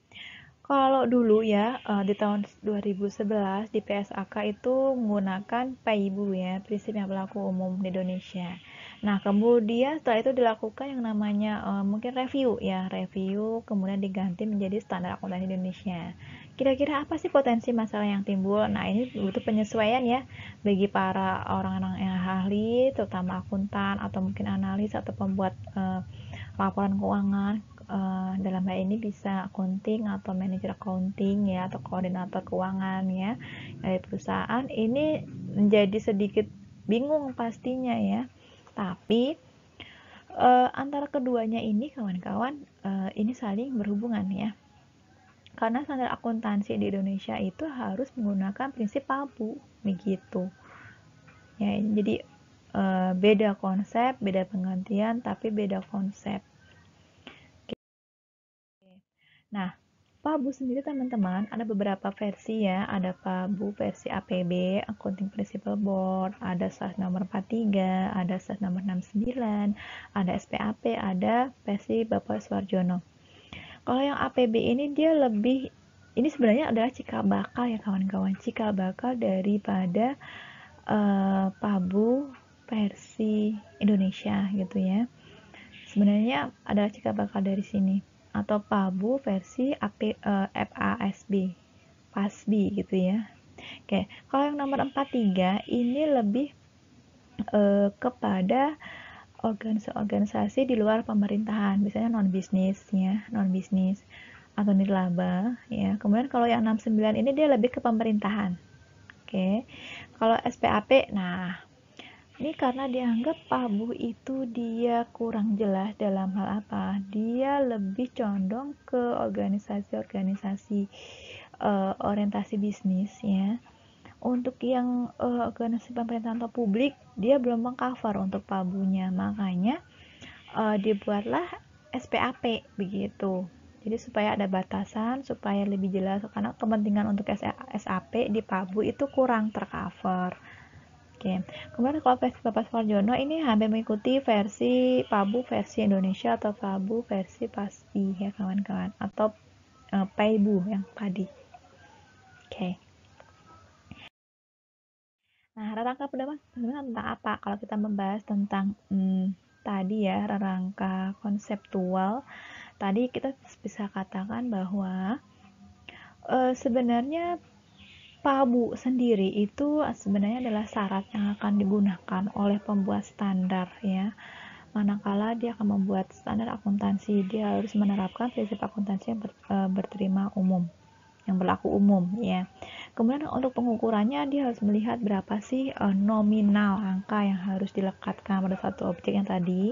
Kalau dulu ya, di tahun 2011 di PSAK itu menggunakan PAIBU ya, prinsip yang berlaku umum di Indonesia. Nah, kemudian setelah itu dilakukan yang namanya mungkin review ya, review kemudian diganti menjadi standar akuntansi Indonesia. Kira-kira apa sih potensi masalah yang timbul? Nah, ini butuh penyesuaian ya bagi para orang-orang yang ahli, terutama akuntan atau mungkin analis atau pembuat laporan keuangan. Dalam hal ini bisa accounting atau manajer accounting ya, atau koordinator keuangan ya dari perusahaan. Ini menjadi sedikit bingung pastinya ya, tapi antara keduanya ini kawan-kawan, ini saling berhubungan ya, karena standar akuntansi di Indonesia itu harus menggunakan prinsip PABU begitu ya. Jadi beda konsep, beda pengertian, tapi beda konsep. Nah, PABU sendiri teman-teman ada beberapa versi ya. Ada PABU versi APB, Accounting Principle Board, ada SAS nomor 43, ada SAS nomor 69, ada SPAP, ada versi Bapak Suarjono. Kalau yang APB ini dia lebih, ini sebenarnya adalah cikal bakal ya kawan-kawan, cikal bakal daripada PABU versi Indonesia gitu ya. Sebenarnya adalah cikal bakal dari sini, atau PABU versi FASB, PASB gitu ya. Oke, kalau yang nomor 43 ini lebih kepada organisasi di luar pemerintahan, misalnya non bisnis ya, non bisnis atau nirlaba ya. Kemudian kalau yang 69 ini dia lebih ke pemerintahan. Oke. Kalau SPAP, nah ini karena dianggap PABU itu dia kurang jelas dalam hal apa? Dia lebih condong ke organisasi-organisasi orientasi bisnis ya. Untuk yang organisasi pemerintahan atau publik, dia belum mengcover untuk PABU-nya. Makanya dibuatlah SPAP begitu. Jadi supaya ada batasan, supaya lebih jelas, karena kepentingan untuk SAP di PABU itu kurang tercover. Oke, kemudian kalau versi Bapak Suarjono ini hampir mengikuti versi PABU versi Indonesia atau PABU versi PASBI ya kawan-kawan, atau PAIBU yang tadi. Oke. Nah, rangka pendapat sebenarnya tentang apa? Kalau kita membahas tentang tadi ya, rangka konseptual, tadi kita bisa katakan bahwa sebenarnya PABU sendiri itu sebenarnya adalah syarat yang akan digunakan oleh pembuat standar ya. Manakala dia akan membuat standar akuntansi, dia harus menerapkan prinsip akuntansi yang berterima umum, yang berlaku umum ya. Kemudian untuk pengukurannya dia harus melihat berapa sih nominal angka yang harus dilekatkan pada satu objek yang tadi.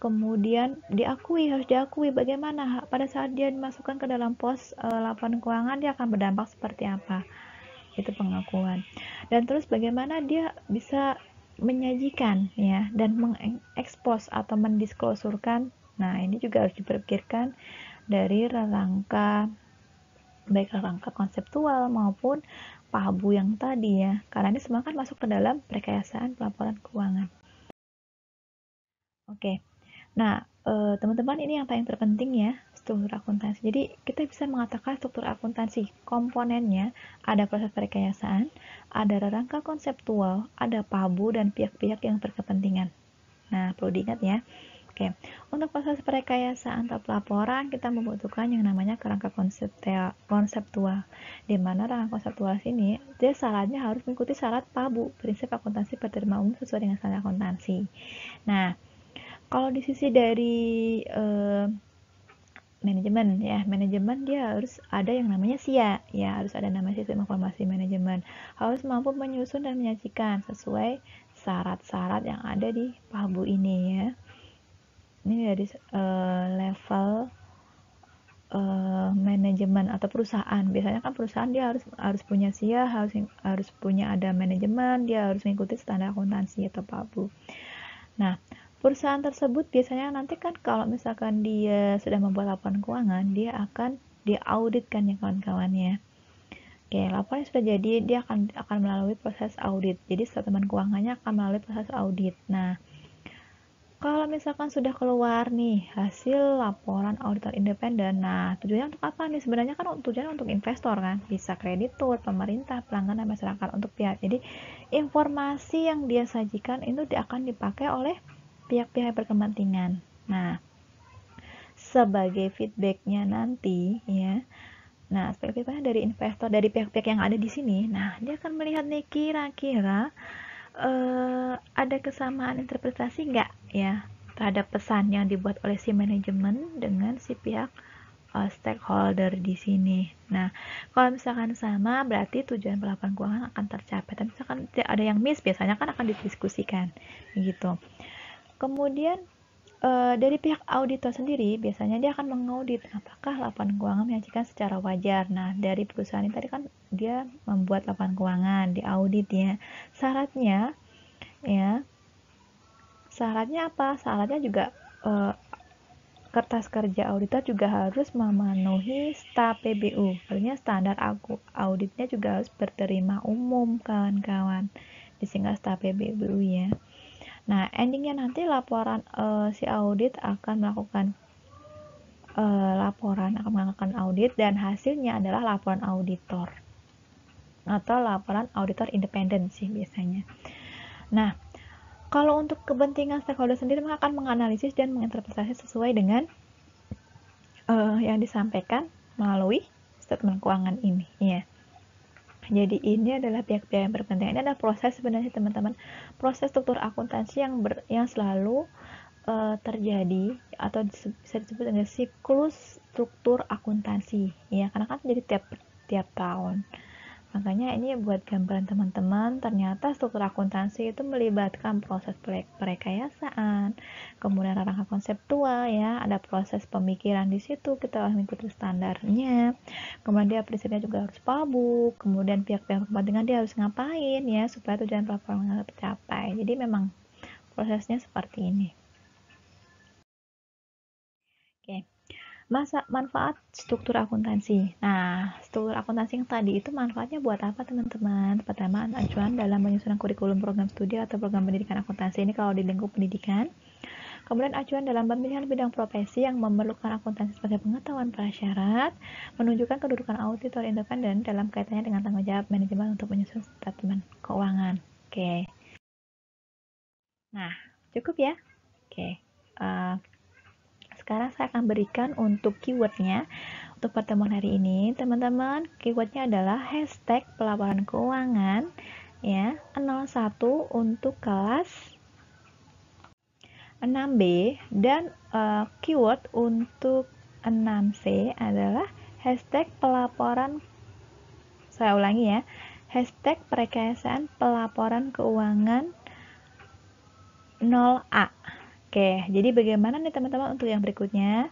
Kemudian harus diakui bagaimana pada saat dia dimasukkan ke dalam pos laporan keuangan dia akan berdampak seperti apa. Itu pengakuan. Dan terus bagaimana dia bisa menyajikan ya dan mengekspos atau mendisklosurkan. Nah, ini juga harus dipikirkan dari baik rangka konseptual maupun PABU yang tadi ya, karena ini semua kan masuk ke dalam perkayasaan pelaporan keuangan. Oke, nah teman-teman ini yang paling terpenting ya, struktur akuntansi. Jadi kita bisa mengatakan struktur akuntansi komponennya ada proses perkayasaan, ada rangka konseptual, ada PABU dan pihak-pihak yang berkepentingan. Nah, perlu diingat ya. Oke, untuk proses perkayasaan atau pelaporan kita membutuhkan yang namanya kerangka konseptual, di mana rangka konseptual ini dia syaratnya harus mengikuti syarat PABU, prinsip akuntansi berterima umum sesuai dengan standar akuntansi. Nah, kalau di sisi dari manajemen dia harus ada yang namanya SIA ya, harus ada namanya sistem informasi manajemen, harus mampu menyusun dan menyajikan sesuai syarat-syarat yang ada di PABU ini ya. Ini dari level manajemen atau perusahaan. Biasanya kan perusahaan dia harus punya SIA, harus punya ada manajemen, dia harus mengikuti standar akuntansi atau PABU. Nah, perusahaan tersebut biasanya nanti kan kalau misalkan dia sudah membuat laporan keuangan, dia akan diaudit kan ya kawan-kawan ya. Oke, laporan sudah jadi, dia akan melalui proses audit. Jadi statement keuangannya akan melalui proses audit. Nah, Kalau misalkan sudah keluar nih hasil laporan auditor independen, nah tujuannya untuk apa nih? Sebenarnya kan tujuannya untuk investor kan, bisa kreditur, pemerintah, pelanggan, dan masyarakat, untuk pihak. Jadi informasi yang dia sajikan itu akan dipakai oleh pihak-pihak berkepentingan. Nah, sebagai feedbacknya nanti ya, nah sebagai feedbacknya dari investor, dari pihak-pihak yang ada di sini, nah dia akan melihat nih kira-kira ada kesamaan interpretasi nggak ya terhadap pesan yang dibuat oleh si manajemen dengan si pihak stakeholder di sini. Nah, kalau misalkan sama, berarti tujuan pelaporan keuangan akan tercapai. Tapi misalkan tidak ada yang miss, biasanya kan akan didiskusikan, gitu. Kemudian dari pihak auditor sendiri, biasanya dia akan mengaudit apakah laporan keuangan menyajikan secara wajar. Nah, dari perusahaan ini tadi kan dia membuat laporan keuangan, diaudit ya. Syaratnya apa? Syaratnya juga kertas kerja auditor juga harus memenuhi STA-PBU. Artinya standar auditnya juga harus berterima umum, kawan-kawan. Disingkat STA-PBU ya. Nah, endingnya nanti laporan si audit akan melakukan audit, dan hasilnya adalah laporan auditor atau laporan auditor independen sih biasanya. Nah, kalau untuk kepentingan stakeholder sendiri, maka akan menganalisis dan menginterpretasi sesuai dengan yang disampaikan melalui statement keuangan ini. Ya. Jadi ini adalah pihak-pihak yang berkepentingan. Ini adalah proses sebenarnya teman-teman, proses struktur akuntansi yang selalu terjadi atau bisa disebut dengan siklus struktur akuntansi. Ya, karena kan jadi tiap tahun. Makanya ini buat gambaran teman-teman, ternyata struktur akuntansi itu melibatkan proses perekayasaan, kemudian rangka konseptual ya, ada proses pemikiran di situ, kita harus mengikuti standarnya. Kemudian dia prinsipnya juga harus publik, kemudian pihak-pihak kepentingan dia harus ngapain ya supaya tujuan pelaporan tercapai. Jadi memang prosesnya seperti ini. Oke. Manfaat struktur akuntansi. Nah, struktur akuntansi yang tadi itu manfaatnya buat apa teman-teman? Pertama, acuan dalam menyusun kurikulum program studi atau program pendidikan akuntansi, ini kalau di lingkup pendidikan. Kemudian acuan dalam pemilihan bidang profesi yang memerlukan akuntansi sebagai pengetahuan prasyarat, menunjukkan kedudukan auditor independen dalam kaitannya dengan tanggung jawab manajemen untuk menyusun statement keuangan. Oke. Nah, cukup ya? Oke. Sekarang saya akan berikan untuk keywordnya untuk pertemuan hari ini. Teman-teman, keywordnya adalah hashtag pelaporan keuangan ya, 01 untuk kelas 6B, dan keyword untuk 6C adalah hashtag pelaporan, saya ulangi ya, hashtag perekayasaan pelaporan keuangan 0A. Oke, jadi bagaimana nih teman-teman untuk yang berikutnya?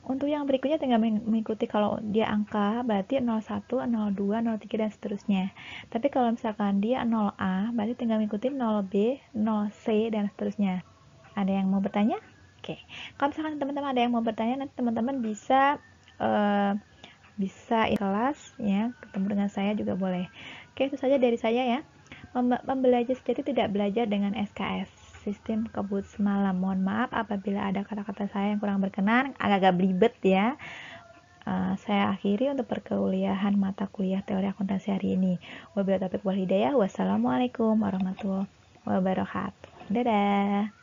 Untuk yang berikutnya tinggal mengikuti, kalau dia angka berarti 01, 02, 03 dan seterusnya. Tapi kalau misalkan dia 0A berarti tinggal mengikuti 0B, 0C dan seterusnya. Ada yang mau bertanya? Oke. Kalau misalkan teman-teman ada yang mau bertanya, nanti teman-teman bisa kelas ya, ketemu dengan saya juga boleh. Oke, itu saja dari saya ya. Pembelajar sejati tidak belajar dengan SKS, sistem kebut semalam. Mohon maaf apabila ada kata-kata saya yang kurang berkenan, agak-agak belibet ya. Saya akhiri untuk perkuliahan mata kuliah teori akuntansi hari ini. Wabillahi taufiq wal hidayah. Wassalamualaikum warahmatullahi wabarakatuh. Dadah.